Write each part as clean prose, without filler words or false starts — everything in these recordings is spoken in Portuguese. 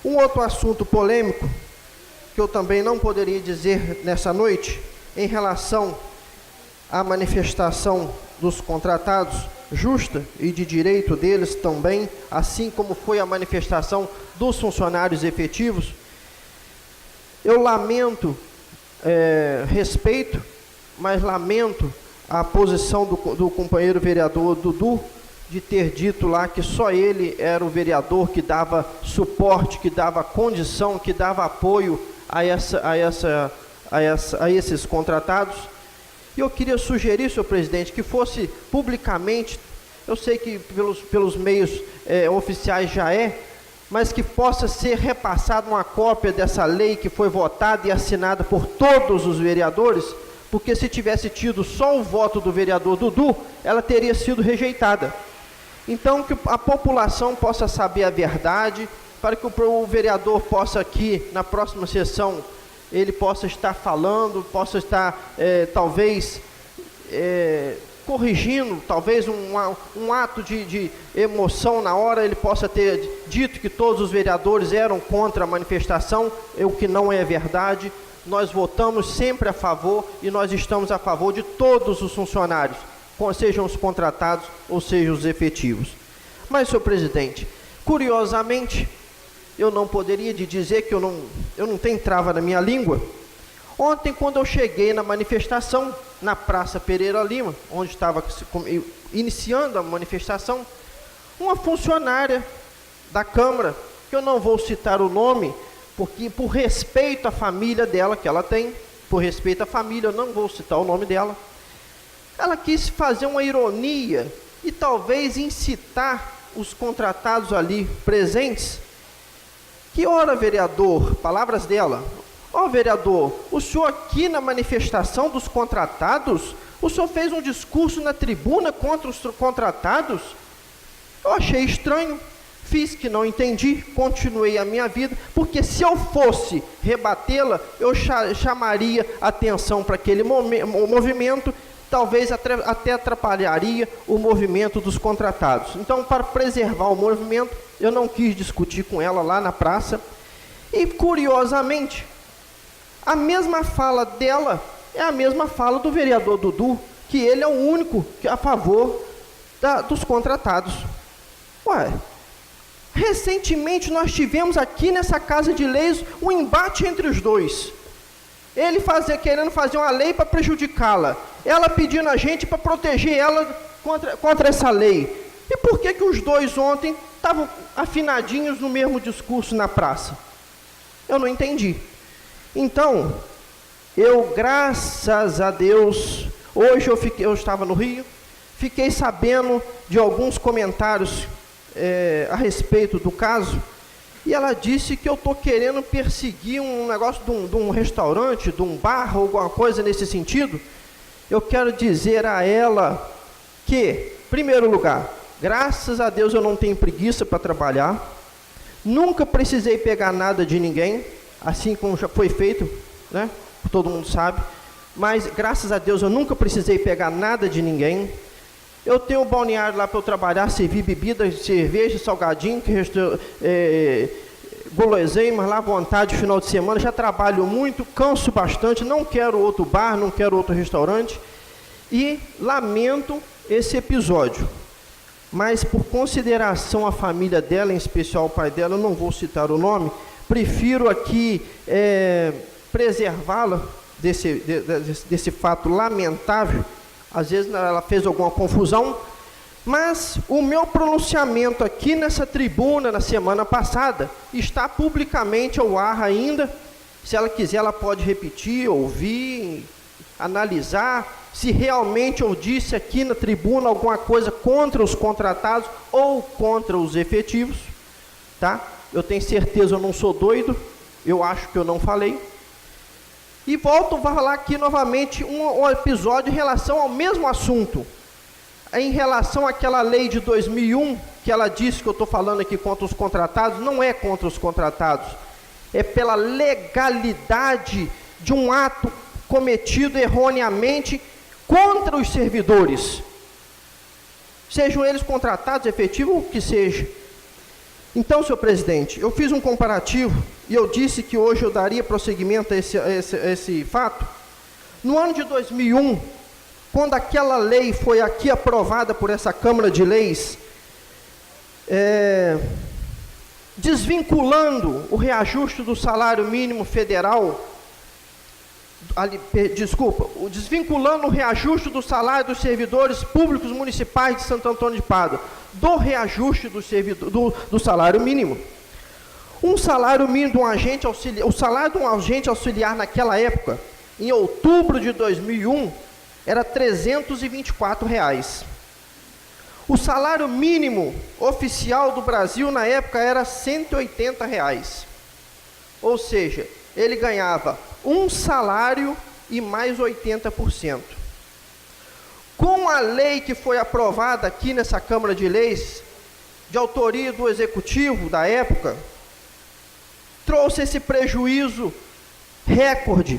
Um outro assunto polêmico, que eu também não poderia dizer nessa noite, em relação à manifestação dos contratados, justa e de direito deles também, assim como foi a manifestação dos funcionários efetivos. Eu lamento, respeito, mas lamento a posição do companheiro vereador Dudu, de ter dito lá que só ele era o vereador que dava suporte, que dava condição, que dava apoio a esses contratados. E eu queria sugerir, senhor presidente, que fosse publicamente, eu sei que pelos meios oficiais já mas que possa ser repassada uma cópia dessa lei que foi votada e assinada por todos os vereadores, porque se tivesse tido só o voto do vereador Dudu, ela teria sido rejeitada. Então, que a população possa saber a verdade, para que o vereador possa aqui, na próxima sessão, ele possa estar falando, possa estar, talvez, corrigindo, talvez um ato de emoção na hora, ele possa ter dito que todos os vereadores eram contra a manifestação, o que não é verdade. Nós votamos sempre a favor e nós estamos a favor de todos os funcionários, sejam os contratados ou sejam os efetivos. Mas, senhor presidente, curiosamente, eu não poderia dizer que eu não tenho trava na minha língua. Ontem, quando eu cheguei na manifestação, na Praça Pereira Lima, onde estava iniciando a manifestação, uma funcionária da Câmara, que eu não vou citar o nome, porque por respeito à família dela, que ela tem, por respeito à família, eu não vou citar o nome dela, ela quis fazer uma ironia e talvez incitar os contratados ali presentes, que, ora, vereador, palavras dela, vereador, o senhor aqui na manifestação dos contratados, o senhor fez um discurso na tribuna contra os contratados? Eu achei estranho, fiz que não entendi, continuei a minha vida, porque se eu fosse rebatê-la, eu chamaria atenção para aquele movimento, talvez até atrapalharia o movimento dos contratados. Então, para preservar o movimento, eu não quis discutir com ela lá na praça. E, curiosamente, a mesma fala dela é a mesma fala do vereador Dudu, que ele é o único a favor dos contratados. Recentemente nós tivemos aqui nessa Casa de Leis um embate entre os dois. Ele querendo fazer uma lei para prejudicá-la, ela pedindo a gente para proteger ela contra essa lei. E por que os dois ontem estavam afinadinhos no mesmo discurso na praça? Eu não entendi. Então, graças a Deus, hoje eu estava no Rio, fiquei sabendo de alguns comentários a respeito do caso, e ela disse que eu estou querendo perseguir um negócio de um restaurante, de um bar, ou alguma coisa nesse sentido. Eu quero dizer a ela que, em primeiro lugar, graças a Deus eu não tenho preguiça para trabalhar, nunca precisei pegar nada de ninguém, assim como já foi feito, né? Todo mundo sabe, mas graças a Deus eu nunca precisei pegar nada de ninguém. Eu tenho um balneário lá para eu trabalhar, servir bebida, cerveja, salgadinho, guloseimas lá à vontade, final de semana. Já trabalho muito, canso bastante, não quero outro bar, não quero outro restaurante. E lamento esse episódio. Mas por consideração à família dela, em especial o pai dela, eu não vou citar o nome, prefiro aqui preservá-la desse fato lamentável. Às vezes ela fez alguma confusão, mas o meu pronunciamento aqui nessa tribuna na semana passada está publicamente ao ar ainda. Se ela quiser, ela pode repetir, ouvir, analisar, se realmente eu disse aqui na tribuna alguma coisa contra os contratados ou contra os efetivos, tá? Eu tenho certeza, eu não sou doido, eu acho que eu não falei. E volto a falar aqui novamente um episódio em relação ao mesmo assunto. Em relação àquela lei de 2001, que ela disse que eu estou falando aqui contra os contratados, não é contra os contratados. É pela legalidade de um ato cometido erroneamente contra os servidores. Sejam eles contratados, efetivos, ou o que seja. Então, senhor presidente, eu fiz um comparativo e eu disse que hoje eu daria prosseguimento a esse fato. No ano de 2001, quando aquela lei foi aqui aprovada por essa Câmara de Leis, desvinculando o reajuste do salário mínimo federal, desvinculando o reajuste do salário dos servidores públicos municipais de Santo Antônio de Pádua do reajuste do salário mínimo. Um salário mínimo de um agente auxiliar, o salário de um agente auxiliar naquela época, em outubro de 2001, era R$ 324. O salário mínimo oficial do Brasil na época era R$ 180. Ou seja, ele ganhava um salário e mais 80%. Com a lei que foi aprovada aqui nessa Câmara de Leis, de autoria do Executivo da época, trouxe esse prejuízo recorde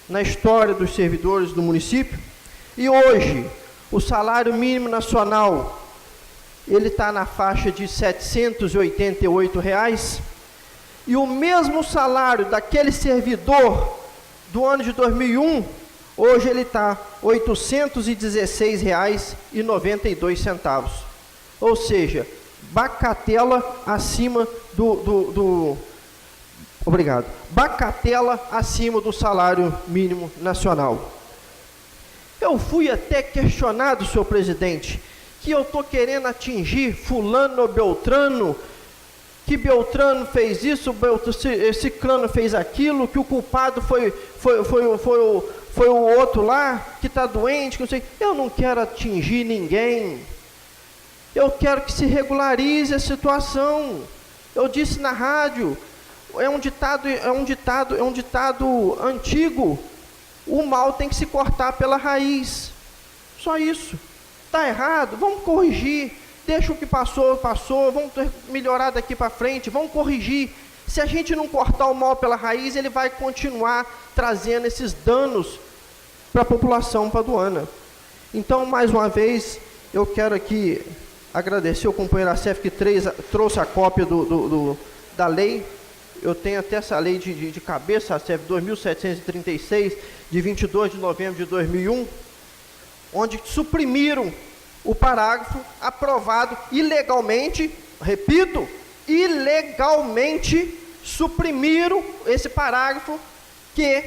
na história dos servidores do município, e hoje o salário mínimo nacional ele está na faixa de R$ 788, e o mesmo salário daquele servidor do ano de 2001, hoje ele está R$ 816,92, ou seja, bagatela acima bagatela acima do salário mínimo nacional. Eu fui até questionado, senhor presidente, que eu estou querendo atingir fulano ou beltrano, que Beltrano fez isso, Ciclano fez aquilo, que o culpado foi o outro lá, que está doente, que não sei. Eu não quero atingir ninguém. Eu quero que se regularize a situação. Eu disse na rádio, é um ditado antigo. O mal tem que se cortar pela raiz. Só isso. Está errado? Vamos corrigir. Deixa o que passou, vamos melhorar daqui para frente, vamos corrigir. Se a gente não cortar o mal pela raiz, ele vai continuar trazendo esses danos para a população paduana. Então, mais uma vez, eu quero aqui agradecer o companheiro Acef que trouxe a cópia da lei. Eu tenho até essa lei de cabeça, Acef 2.736, de 22 de novembro de 2001, onde suprimiram o parágrafo aprovado ilegalmente, repito, ilegalmente suprimiram esse parágrafo que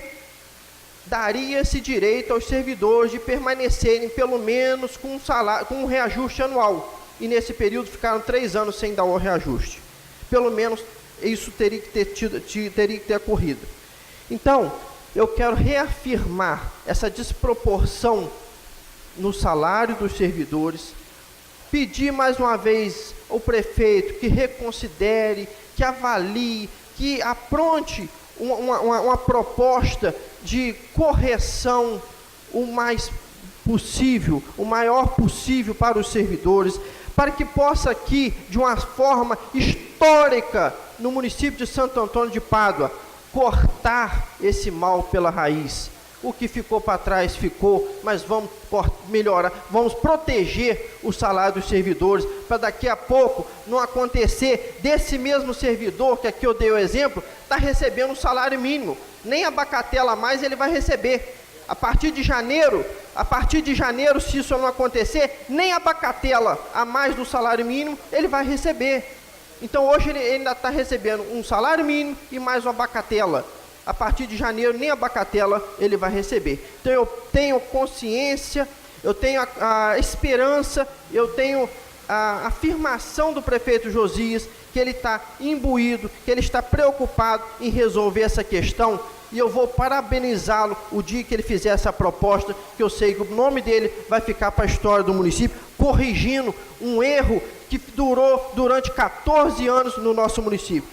daria esse direito aos servidores de permanecerem pelo menos com um reajuste anual. E nesse período ficaram 3 anos sem dar o reajuste. Pelo menos isso teria que ter ocorrido. Então, eu quero reafirmar essa desproporção no salário dos servidores, pedir mais uma vez ao prefeito que reconsidere, que avalie, que apronte uma proposta de correção o mais possível, o maior possível para os servidores, para que possa aqui, de uma forma histórica, no município de Santo Antônio de Pádua, cortar esse mal pela raiz. O que ficou para trás ficou, mas vamos melhorar, vamos proteger o salário dos servidores, para daqui a pouco não acontecer desse mesmo servidor, que aqui eu dei o exemplo, está recebendo um salário mínimo, nem a bagatela a mais ele vai receber. A partir de janeiro, se isso não acontecer, nem a bagatela a mais do salário mínimo ele vai receber. Então hoje ele ainda está recebendo um salário mínimo e mais uma bagatela. A partir de janeiro, nem a bagatela ele vai receber. Então eu tenho consciência, eu tenho a esperança, eu tenho a afirmação do prefeito Josias, que ele está imbuído, que ele está preocupado em resolver essa questão, e eu vou parabenizá-lo o dia que ele fizer essa proposta, que eu sei que o nome dele vai ficar para a história do município, corrigindo um erro que durou durante 14 anos no nosso município.